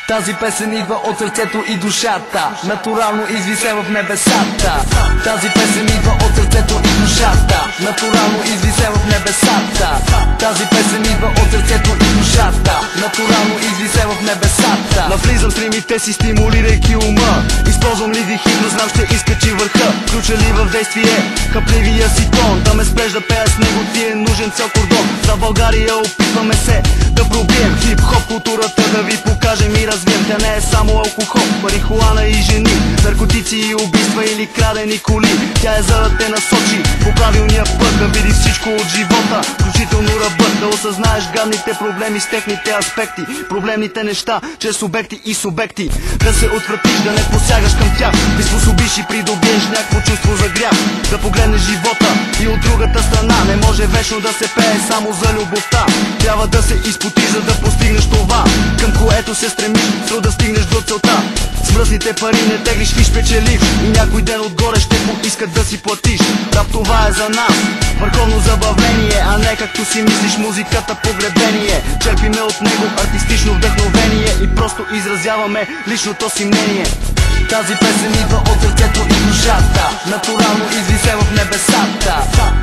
Тази песен идва от сърцето и душата, натурално извисе в небесата. Тази песен идва от сърцето и душата, натурално извисе в небесата. Тази песен идва от сърцето и душата, натурално извисе в небесата. Навлизам с римите си, стимулирайки ума. Използвам ли дихидро, знам ще изкачи върха. Включа ли в действие хапливия си тон, да ме спреш да пея с него ти е нужен цял кордон. За България опитваме се да пробием хип-хоп културата, да ви покажем и развием. Тя не е само алкохол, марихуана и жени, наркотици и убийства или крадени коли. Тя е за да те насочи по правилния път, да видиш всичко от живота, включително ръбът. Да осъзнаеш гадните проблеми с техните аспекти, проблемните неща чрез субекти и субекти. Да се отвратиш, да не посягаш към тях, приспособиш и придобиеш някакво чувство за грях. Да погледнеш живота и от другата страна. Не може вечно да се пее само за любовта. Трябва да се изпотиш, за да постигнеш това, към което се стремиш, за да стигнеш до целта. С мръсните пари не теглиш, фиш печелив, и някой ден отгоре ще поискат да си платиш. Рап, това е за нас върховно забавление, а не както си мислиш музиката погребение. Черпиме от него артистично вдъхновение и просто изразяваме личното си мнение. Тази песен идва от сърцето и душата, натурално извисе в небесата.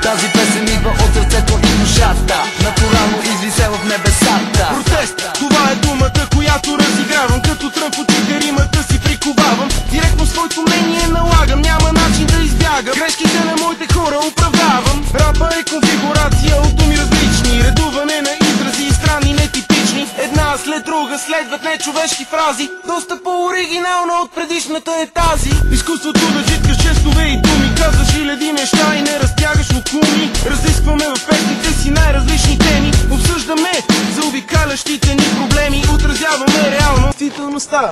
Тази песен идва от сърцето и душата, натурално извисе в небесата. Протест, това е думата, която разигравам. Като трън в очите римата си приковавам. Директно своето мнение налагам, няма начин да избягам. Грешките на моите хора оправдавам. Рапа е конфигурация от думи различни, редуване на изрази и странни нетипични. Една след друга следват нечовешки фрази, доста по-оригинална от предишната е тази. Изкуството да житкаш жестове и думи, казваш хиляди неща и не разтягаш лукуми. Разискваме в песните си най-различни теми, обсъждаме за обикалящите ни проблеми, отразяваме реално действителността.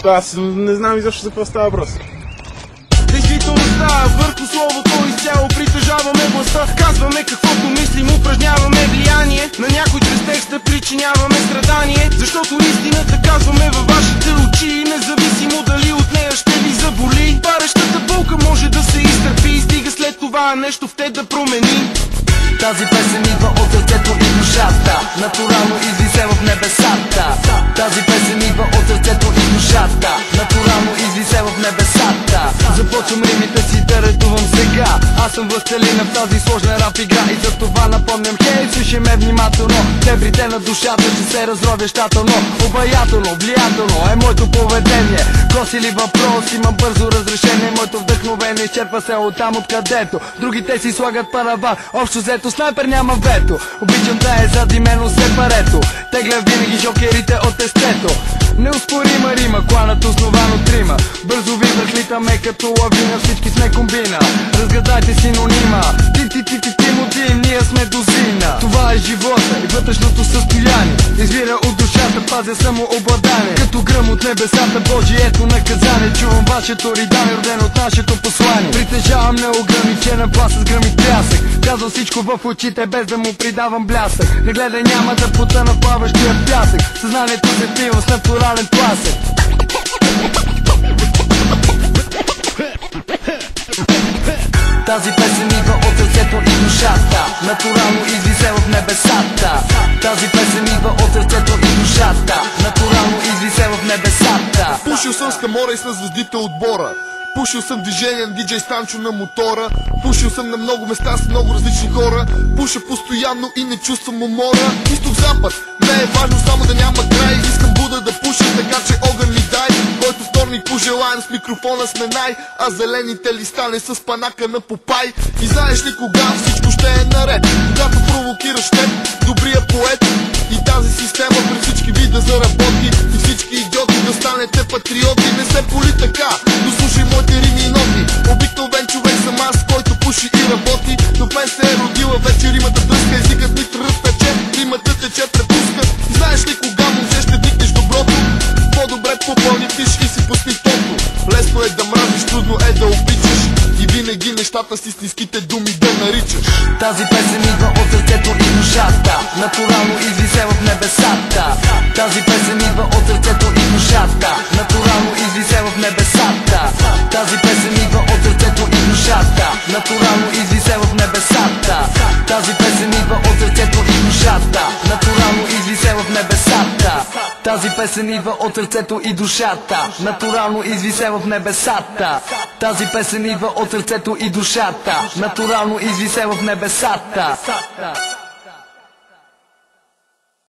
Аз не знам изобщо за какво става въпрос. Действителността върху словото изцяло притежаваме властта. Казваме каквото мислим, упражняваме влияние на някой чрез текста, причиняваме страдание. Защото истината казваме във вашите очи, независимо дали от нея ще ви заболи. Парещата болка може да се изтърпи и стига след това нещо в те да промени. Тази песен идва от сърцето и душата, натурално извисе в небесата. Тази песен идва от сърцето и душата, натурално извисе в небесата. Започвам римите си да редувам сега. Аз съм властелина в тази сложна рап игра и за това напомням, хей, слушай ме внимателно. Дебрите на душата ще се разровя щателно. Обаятелно, влиятелно е моето поведение. Коси ли въпрос, имам бързо разрешение. Моето вдъхновение изчерпва се от там откъдето другите си слагат параван. Общо взето снайпер няма вето. Обичам да е задимено след парето. Тегля винаги жокерите от естето. Неуспорима рима, кланът основан от рима. Бързо ви върхлитаме като лавина, всички сме комбина. Разгадайте синонима. Тим, ние сме дозина. Това е живота и вътрешното състояние. Извира от душата, пазя самообладание. Като гръм от небесата, Божието наказание. Чувам вашето ридане, родено от нашето послание. Притежавам неограничена власт с гръм и трясък. Казвам всичко в очите, без да му придавам блясък. Не гледай, няма да потъна в плаващия пясък. Съзнанието се пива с натурален тласък. Тази песен идва от сърцето и душата, натурално извисе в небесата. Тази песен идва от сърцето и душата, натурално извисе в небесата. Пушил съм с Камора и с звездите от Бора. Пушил съм движение на диджей Станчо на мотора. Пушил съм на много места с много различни хора. Пуша постоянно и не чувствам умора. Изток-запад, не е важно само да няма край. Искам Буда да пуша, така че огън ми дай. Който вторник пожелаем с микрофона сме най. А зелените листа не са с панака на Попай. И знаеш ли кога всичко ще е наред? Когато провокираш теб, добрия поет. И тази система при всички ви да заработи. И всички идиоти да станете патриоти. Не се поли така, но слушай моите рими и ноти. Обикновен човек съм аз, който пуши и работи. Но в мен се е родила вече римата дръска. Езикът ми тръв тече, римата тече препуска. И знаеш ли кога може ще викнеш доброто? По-добре попълни фиш и си пусни тото. Лесно е да мразиш, трудно е да обичаш. И винаги нещата с истинските думи да наричаш. Тази песен идва от сърцето и душата, натурално извисе в небесата. Тази песен идва от сърцето и душата, натурално извисе в небесата. Тази песен идва от сърцето сърцето и душата, натурално извисе в небесата. Тази песен идва от сърцето и душата, натурално извисе в небесата. Тази песен идва от сърцето и душата, натурално извисе в небесата. Тази песен идва от сърцето и душата, натурално извисе в небесата.